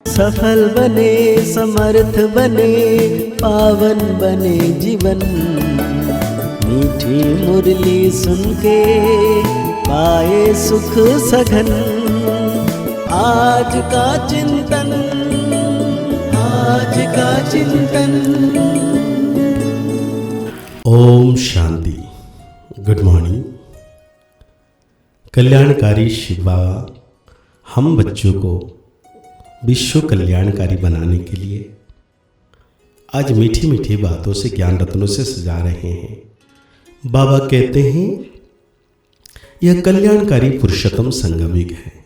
सफल बने, समर्थ बने, पावन बने जीवन। मीठी मुरली सुन के पाए सुख सघन। आज का चिंतन, आज का चिंतन। ओम शांति। Good morning. कल्याणकारी शिव बाबा हम बच्चों को विश्व कल्याणकारी बनाने के लिए आज मीठी मीठी बातों से, ज्ञान रत्नों से सजा रहे हैं। बाबा कहते हैं यह कल्याणकारी पुरुषोत्तम संगम युग है।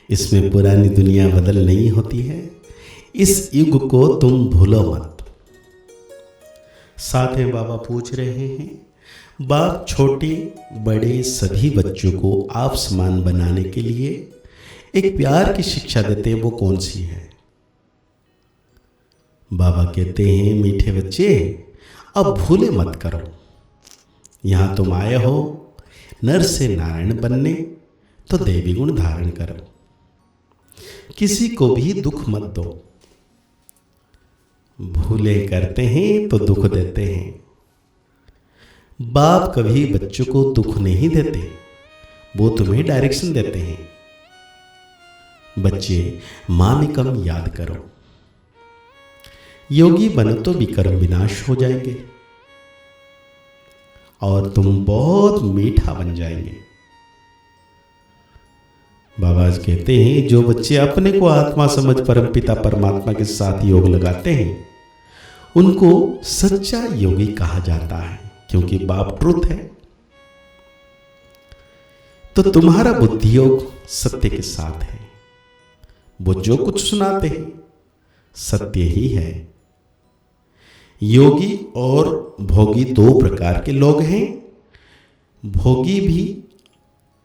इसमें पुरानी दुनिया बदल नहीं होती है। इस युग को तुम भूलो मत। साथ में बाबा पूछ रहे हैं, बाप छोटे बड़े सभी बच्चों को आप समान बनाने के लिए एक प्यार की शिक्षा देते हैं, वो कौन सी है? बाबा कहते हैं मीठे बच्चे अब भूले मत करो। यहां तुम आए हो नर से नारायण बनने, तो देवी गुण धारण करो। किसी को भी दुख मत दो। भूले करते हैं तो दुख देते हैं। बाप कभी बच्चों को दुख नहीं देते, वो तुम्हें डायरेक्शन देते हैं। बच्चे मामिकम याद करो। योगी बनो तो विकर्म विनाश हो जाएंगे और तुम बहुत मीठा बन जाएंगे। बाबा जी कहते हैं जो बच्चे अपने को आत्मा समझ परमपिता परमात्मा के साथ योग लगाते हैं उनको सच्चा योगी कहा जाता है, क्योंकि बाप ट्रुथ है। तो तुम्हारा बुद्धि योग सत्य के साथ है। वो जो कुछ सुनाते हैं सत्य ही है। योगी और भोगी दो प्रकार के लोग हैं। भोगी भी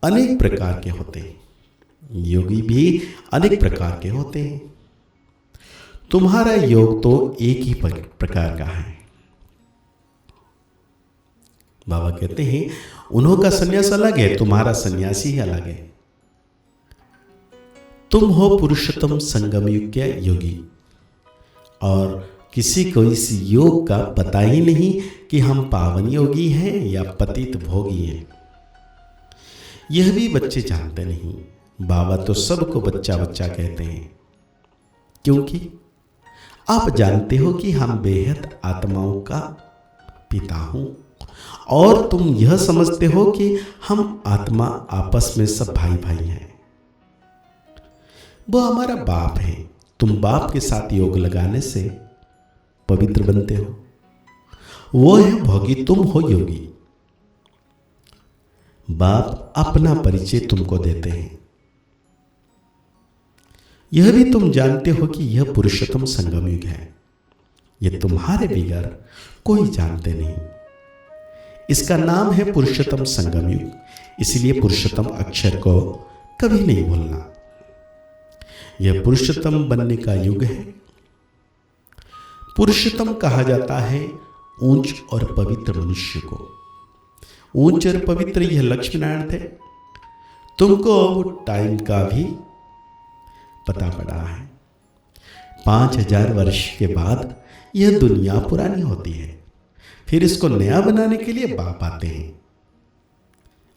अनेक प्रकार के होते हैं, योगी भी अनेक प्रकार के होते हैं। तुम्हारा योग तो एक ही प्रकार का है। बाबा कहते हैं उन्हों का सन्यास अलग है, तुम्हारा सन्यासी ही अलग है। तुम हो पुरुषोत्तम संगम युग के योगी, और किसी को इस योग का पता ही नहीं कि हम पावन योगी हैं या पतित भोगी हैं। यह भी बच्चे जानते नहीं। बाबा तो सबको बच्चा बच्चा कहते हैं, क्योंकि आप जानते हो कि हम बेहद आत्माओं का पिता हूं, और तुम यह समझते हो कि हम आत्मा आपस में सब भाई भाई हैं। वो हमारा बाप है। तुम बाप के साथ योग लगाने से पवित्र बनते हो। वो है भोगी, तुम हो योगी। बाप अपना परिचय तुमको देते हैं। यह भी तुम जानते हो कि यह पुरुषोत्तम संगम युग है। यह तुम्हारे बगैर कोई जानते नहीं। इसका नाम है पुरुषोत्तम संगम युग, इसलिए पुरुषोत्तम अक्षर को कभी नहीं भूलना। यह पुरुषोत्तम बनने का युग है। पुरुषोत्तम कहा जाता है ऊंच और पवित्र मनुष्य को। ऊंच और पवित्र यह लक्ष्मी नारायण थे। तुमको टाइम का भी पता पड़ा है। 5000 वर्ष के बाद यह दुनिया पुरानी होती है, फिर इसको नया बनाने के लिए बाप आते हैं।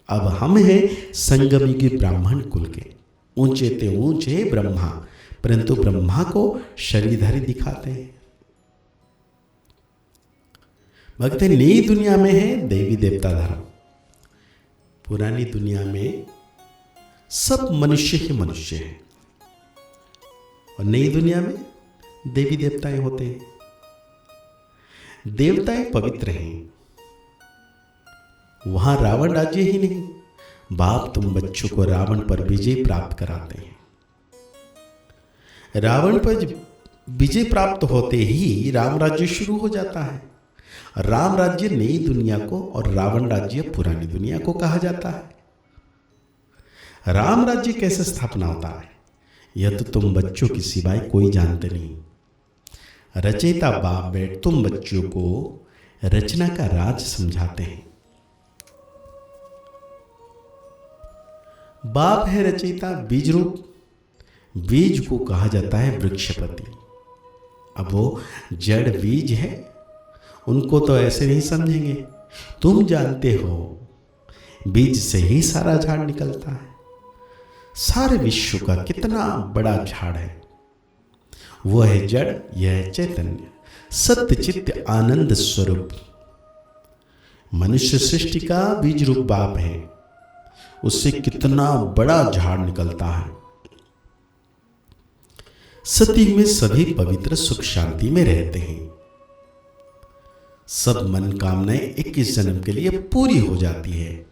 अब हम हैं संगम युगी ब्राह्मण कुल के। ऊंचे ते ऊंचे ब्रह्मा, परंतु ब्रह्मा को शरीरधारी दिखाते हैं। भक्त नई दुनिया में है देवी देवता धर्म। पुरानी दुनिया में सब मनुष्य ही मनुष्य है, और नई दुनिया में देवी देवताएं होते हैं। देवताएं पवित्र हैं। वहां रावण राज्य ही नहीं। बाप तुम बच्चों को रावण पर विजय प्राप्त कराते हैं। रावण पर विजय प्राप्त होते ही राम राज्य शुरू हो जाता है। राम राज्य नई दुनिया को और रावण राज्य पुरानी दुनिया को कहा जाता है। राम राज्य कैसे स्थापना होता है यह तो तुम बच्चों की सिवाय कोई जानते नहीं। रचयिता बाप बैठ तुम बच्चों को रचना का राज समझाते हैं। बाप है रचयिता, बीज रूप। बीज को कहा जाता है वृक्षपति। अब वो जड़ बीज है, उनको तो ऐसे नहीं समझेंगे। तुम जानते हो बीज से ही सारा झाड़ निकलता है। सारे विश्व का कितना बड़ा झाड़ है, वो है जड़, यह है चैतन्य, सत्य चित्त आनंद स्वरूप। मनुष्य सृष्टि का बीज रूप बाप है, उससे कितना बड़ा झाड़ निकलता है। सतयुग में सभी पवित्र सुख शांति में रहते हैं। सब मन कामनाएं 21 जन्म के लिए पूरी हो जाती है।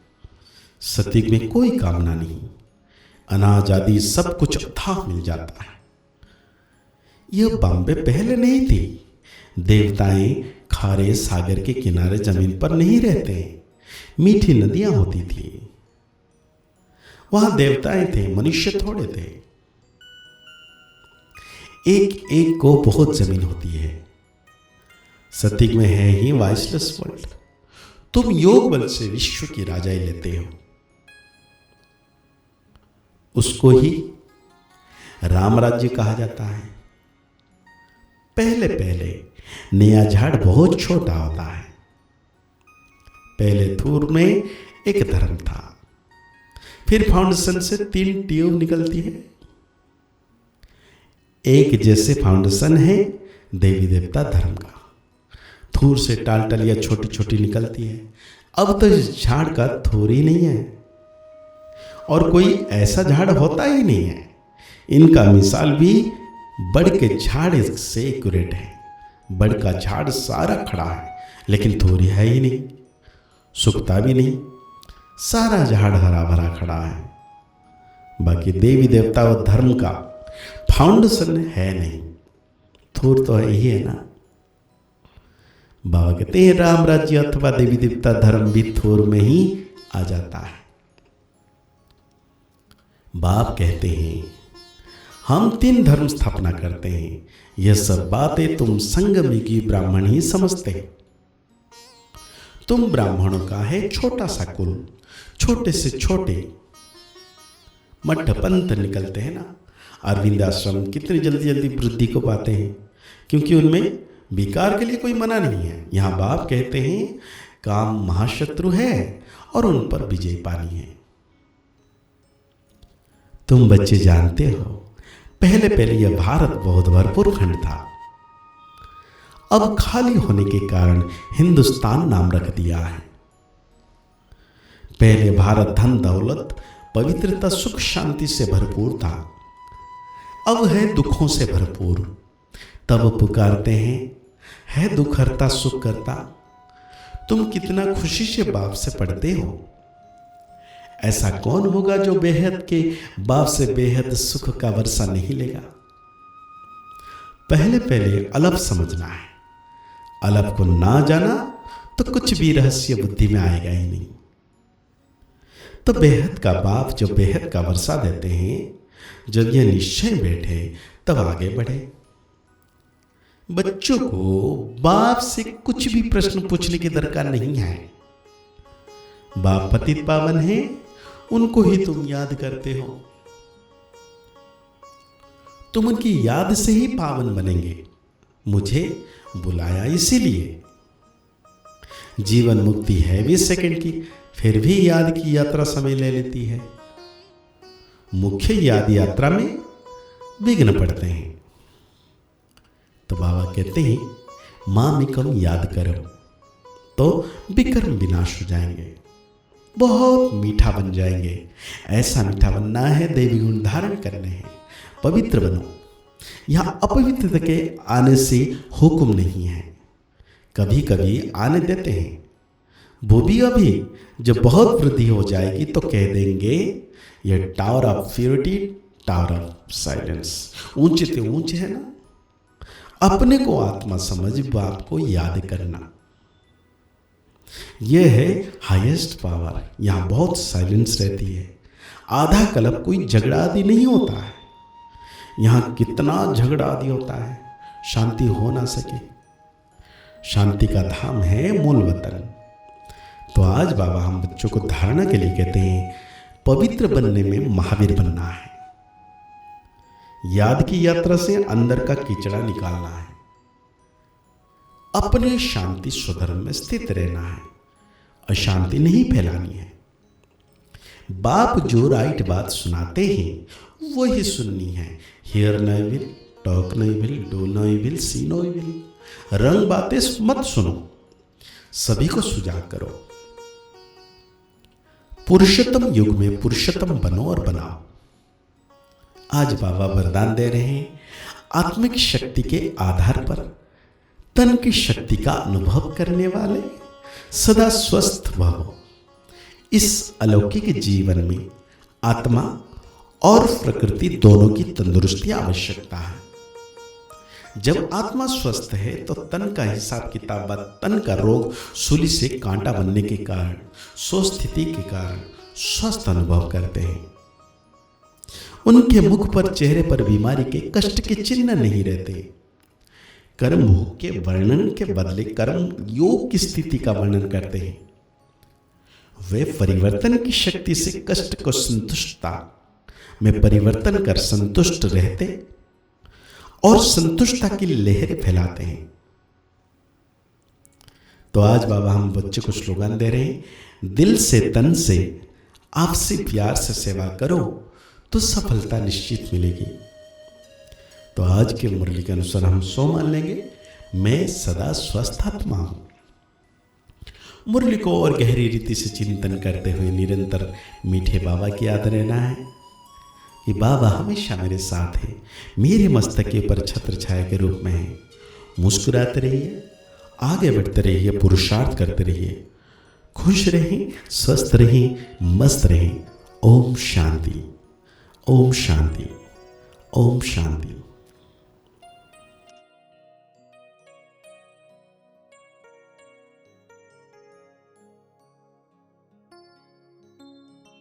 सतयुग में कोई कामना नहीं, अनाज आदि सब कुछ अथाह मिल जाता है। यह बॉम्बे पहले नहीं थी। देवताएं खारे सागर के किनारे जमीन पर नहीं रहते, मीठी नदियां होती थी। वहां देवताएं थे, मनुष्य थोड़े थे। एक एक को बहुत जमीन होती है। सतयुग में है ही वाइसलेस वर्ल्ड। तुम योग बल से विश्व की राजाई लेते हो, उसको ही राम राज्य कहा जाता है। पहले पहले नया झाड़ बहुत छोटा होता है। पहले थूर में एक धर्म था, फिर फाउंडेशन से 3 ट्यूब निकलती है। एक जैसे फाउंडेशन है देवी देवता धर्म का। थूर से टालटलियां छोटी छोटी निकलती है। अब तो इस झाड़ का थूर ही नहीं है, और कोई ऐसा झाड़ होता ही नहीं है। इनका मिसाल भी बड़ के झाड़ से एक्यूरेट है। बड़ का झाड़ सारा खड़ा है, लेकिन थोड़ी है ही नहीं, सूखता भी नहीं। सारा झाड़ हरा भरा खड़ा है। बाकी देवी देवता और धर्म का फाउंडेशन है नहीं, थोर तो है ही है ना। बाबा कहते हैं राम राज्य अथवा देवी देवता धर्म भी थोर में ही आ जाता है। बाप कहते हैं हम 3 धर्म स्थापना करते हैं। यह सब बातें तुम संगमिकी ब्राह्मण ही समझते हैं। तुम ब्राह्मणों का है छोटा सा कुल, छोटे से छोटे मठ पंथ निकलते हैं ना। अरविंद आश्रम कितनी जल्दी जल्दी वृद्धि को पाते हैं, क्योंकि उनमें विकार के लिए कोई मना नहीं है। यहाँ बाप कहते हैं काम महाशत्रु है और उन पर विजय पानी है। तुम बच्चे जानते हो पहले पहले यह भारत बहुत भरपूर खंड था। अब खाली होने के कारण हिंदुस्तान नाम रख दिया है। पहले भारत धन दौलत पवित्रता सुख शांति से भरपूर था, अब है दुखों से भरपूर। तब पुकारते हैं है दुख हरता सुख करता। तुम कितना खुशी से बाप से पढ़ते हो। ऐसा कौन होगा जो बेहद के बाप से बेहद सुख का वर्षा नहीं लेगा। पहले पहले अलग समझना है। अलग को ना जाना तो कुछ भी रहस्य बुद्धि में आएगा ही नहीं। तो बेहद का बाप जो बेहद का वर्षा देते हैं, जब यह निश्चय बैठे तब आगे बढ़े। बच्चों को बाप से कुछ भी प्रश्न पूछने की दरकार नहीं है। बाप पतित पावन है, उनको ही तुम याद करते हो। तुम उनकी याद से ही पावन बनेंगे। मुझे बुलाया इसीलिए। जीवन मुक्ति है 20 सेकंड की, फिर भी याद की यात्रा समय ले लेती है। मुख्य याद यात्रा में विघ्न पड़ते हैं। तो बाबा कहते हैं मामिकम याद करो तो विकर्म विनाश हो जाएंगे, बहुत मीठा बन जाएंगे। ऐसा मीठा बनना है, देवी गुण धारण करने हैं, पवित्र बनो। यहां अपवित्रता के आने से हुक्म नहीं है, कभी कभी आने देते हैं। वो भी अभी जब बहुत वृद्धि हो जाएगी तो कह देंगे यह tower of purity, tower of silence. ऊंचे से ऊंचे है ना। अपने को आत्मा समझ बाप को याद करना, यह है हाईएस्ट पावर। यहां बहुत साइलेंस रहती है। आधा कल्प कोई झगड़ा आदि नहीं होता है। यहां कितना झगड़ा आदि होता है, शांति हो ना सके। शांति का धाम है मूल वतन। तो आज बाबा हम बच्चों को धारणा के लिए कहते हैं पवित्र बनने में महावीर बनना है। याद की यात्रा से अंदर का कीचड़ा निकालना है, अपने शांति स्वधर्म में स्थित रहना है, अशांति नहीं फैलानी है। बाप जो राइट बात सुनाते हैं वही सुननी है। Hear no evil, talk no evil, do no evil, see no evil. रंग बातें मत सुनो, सभी को सुजाग करो। पुरुषोत्तम युग में पुरुषोत्तम बनो और बनाओ। आज बाबा वरदान दे रहे हैं, आत्मिक शक्ति के आधार पर तन की शक्ति का अनुभव करने वाले सदा स्वस्थ भवो। इस अलौकिक जीवन में आत्मा और प्रकृति दोनों की तंदुरुस्ती आवश्यकता है। जब आत्मा स्वस्थ है तो तन का हिसाब किताब, तन का रोग सूली से कांटा बनने के कारण, स्वस्थिति के कारण स्वस्थ अनुभव करते हैं। उनके मुख पर, चेहरे पर बीमारी के, कष्ट के चिन्ह नहीं रहते। कर्म भोग के वर्णन के बदले कर्म योग की स्थिति का वर्णन करते हैं। वे परिवर्तन की शक्ति से कष्ट को संतुष्टता में परिवर्तन कर संतुष्ट रहते और संतुष्टता की लहरें फैलाते हैं। तो आज बाबा हम बच्चे को स्लोगन दे रहे हैं, दिल से तन से आपसे प्यार से सेवा करो तो सफलता निश्चित मिलेगी। तो आज के मुरली के अनुसार हम सो मान लेंगे, मैं सदा स्वस्थ आत्मा हूं। मुरली को और गहरी रीति से चिंतन करते हुए निरंतर मीठे बाबा की याद रहना है कि बाबा हमेशा मेरे साथ है, मेरे मस्तक के ऊपर छत्र छाया के रूप में है। मुस्कुराते रहिए, आगे बढ़ते रहिए, पुरुषार्थ करते रहिए, खुश रहें, स्वस्थ रहें, मस्त रहें। ओम शांति, ओम शांति, ओम शांति।